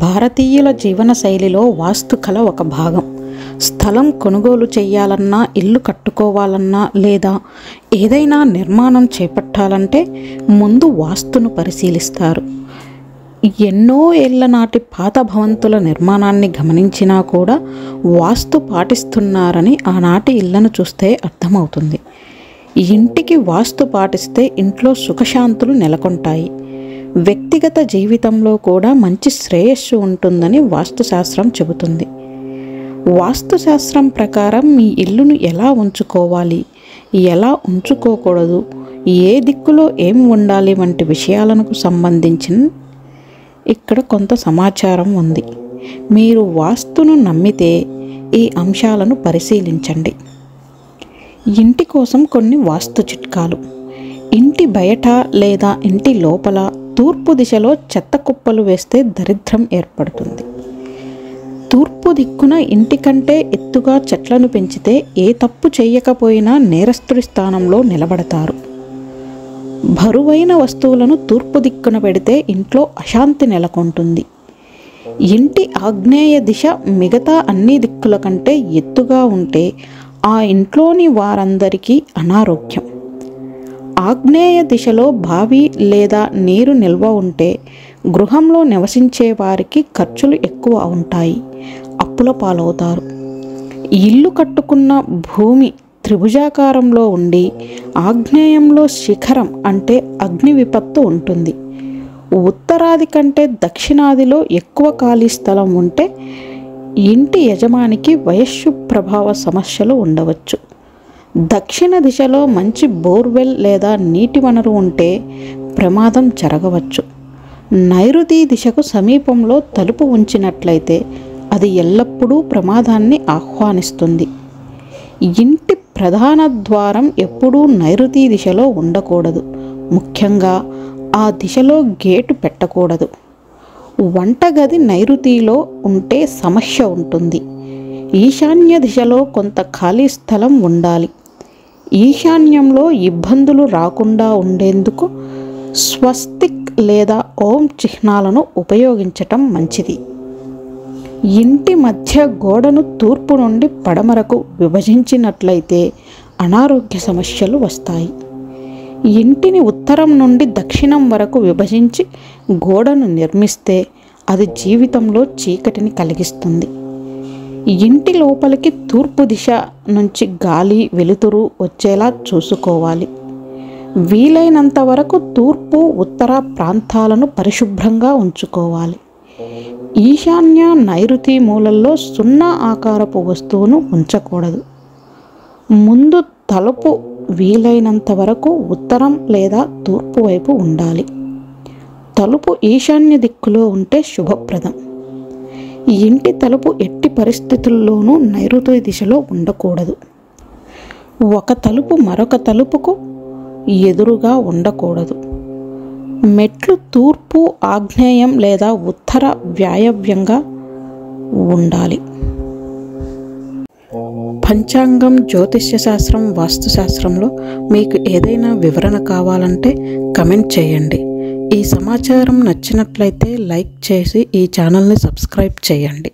భారతీయుల జీవనశైలిలో వాస్తుకళ ఒక భాగం. స్థలం కొనుగోలు చేయాలన్నా, ఇల్లు కట్టుకోవాలన్నా లేదా ఏదైనా నిర్మాణం చేపట్టాలంటే ముందు వాస్తును పరిశీలిస్తారు. ఎన్నో ఏళ్ల నాటి పాత భవంతుల నిర్మాణాన్ని గమనించినా కూడా వాస్తు పాటిస్తున్నారని ఆనాటి ఇళ్లను చూస్తే అర్థమవుతుంది. ఇంటికి వాస్తు పాటిస్తే ఇంట్లో సుఖశాంతులు నెలకొంటాయి. వ్యక్తిగత జీవితంలో కూడా మంచి శ్రేయస్సు ఉంటుందని వాస్తుశాస్త్రం చెబుతుంది. వాస్తుశాస్త్రం ప్రకారం మీ ఇల్లును ఎలా ఉంచుకోవాలి, ఎలా ఉంచుకోకూడదు, ఏ దిక్కులో ఏం ఉండాలి వంటి విషయాలకు సంబంధించిన ఇక్కడ కొంత సమాచారం ఉంది. మీరు వాస్తును నమ్మితే ఈ అంశాలను పరిశీలించండి. ఇంటి కోసం కొన్ని వాస్తు చిట్కాలు. ఇంటి బయట లేదా ఇంటి లోపల తూర్పు దిశలో చెత్త కుప్పలు వేస్తే దరిద్రం ఏర్పడుతుంది. తూర్పు దిక్కున ఇంటి కంటే ఎత్తుగా చెట్లను పెంచితే ఏ తప్పు చేయకపోయినా నేరస్తుడి స్థానంలో నిలబడతారు. బరువైన వస్తువులను తూర్పు దిక్కున పెడితే ఇంట్లో అశాంతి నెలకొంటుంది. ఇంటి ఆగ్నేయ దిశ మిగతా అన్ని దిక్కుల కంటే ఎత్తుగా ఉంటే ఆ ఇంట్లోని వారందరికీ అనారోగ్యం. ఆగ్నేయ దిశలో బావి లేదా నీరు నిల్వ ఉంటే గృహంలో నివసించే వారికి ఖర్చులు ఎక్కువ ఉంటాయి, అప్పుల పాలవుతారు. ఇల్లు కట్టుకున్న భూమి త్రిభుజాకారంలో ఉండి ఆగ్నేయంలో శిఖరం అంటే అగ్ని విపత్తు ఉంటుంది. ఉత్తరాది కంటే దక్షిణాదిలో ఎక్కువ ఖాళీ స్థలం ఉంటే ఇంటి యజమానికి వయస్సు ప్రభావ సమస్యలు ఉండవచ్చు. దక్షిణ దిశలో మంచి బోర్వెల్ లేదా నీటి వనరు ఉంటే ప్రమాదం జరగవచ్చు. నైరుతి దిశకు సమీపంలో తలుపు ఉంచినట్లయితే అది ఎల్లప్పుడూ ప్రమాదాన్ని ఆహ్వానిస్తుంది. ఇంటి ప్రధాన ద్వారం ఎప్పుడూ నైరుతి దిశలో ఉండకూడదు. ముఖ్యంగా ఆ దిశలో గేటు పెట్టకూడదు. వంటగది నైరుతిలో ఉంటే సమస్య ఉంటుంది. ఈశాన్య దిశలో కొంత ఖాళీ స్థలం ఉండాలి. ఈశాన్యంలో ఇబ్బందులు రాకుండా ఉండేందుకు స్వస్తిక్ లేదా ఓం చిహ్నాలను ఉపయోగించటం మంచిది. ఇంటి మధ్య గోడను తూర్పు నుండి పడమరకు విభజించినట్లయితే అనారోగ్య సమస్యలు వస్తాయి. ఇంటిని ఉత్తరం నుండి దక్షిణం వరకు విభజించి గోడను నిర్మిస్తే అది జీవితంలో చీకటిని కలిగిస్తుంది. ఇంటి లోపలికి తూర్పు దిశ నుంచి గాలి, వెలుతురు వచ్చేలా చూసుకోవాలి. వీలైనంత వరకు తూర్పు, ఉత్తర ప్రాంతాలను పరిశుభ్రంగా ఉంచుకోవాలి. ఈశాన్య, నైరుతి మూలల్లో సున్నా ఆకారపు వస్తువును ఉంచకూడదు. ముందు తలుపు వీలైనంత వరకు ఉత్తరం లేదా తూర్పు వైపు ఉండాలి. తలుపు ఈశాన్య దిక్కులో ఉంటే శుభప్రదం. ఇంటి తలుపు ఎట్టి పరిస్థితుల్లోనూ నైరుతి దిశలో ఉండకూడదు. ఒక తలుపు మరొక తలుపుకు ఎదురుగా ఉండకూడదు. మెట్లు తూర్పు, ఆగ్నేయం లేదా ఉత్తర వాయవ్యంగా ఉండాలి. పంచాంగం, జ్యోతిష్య శాస్త్రం, వాస్తుశాస్త్రంలో మీకు ఏదైనా వివరణ కావాలంటే కమెంట్ చేయండి. ఈ సమాచారం నచ్చినట్లయితే లైక్ చేసి ఈ ఛానల్ని సబ్స్క్రైబ్ చేయండి.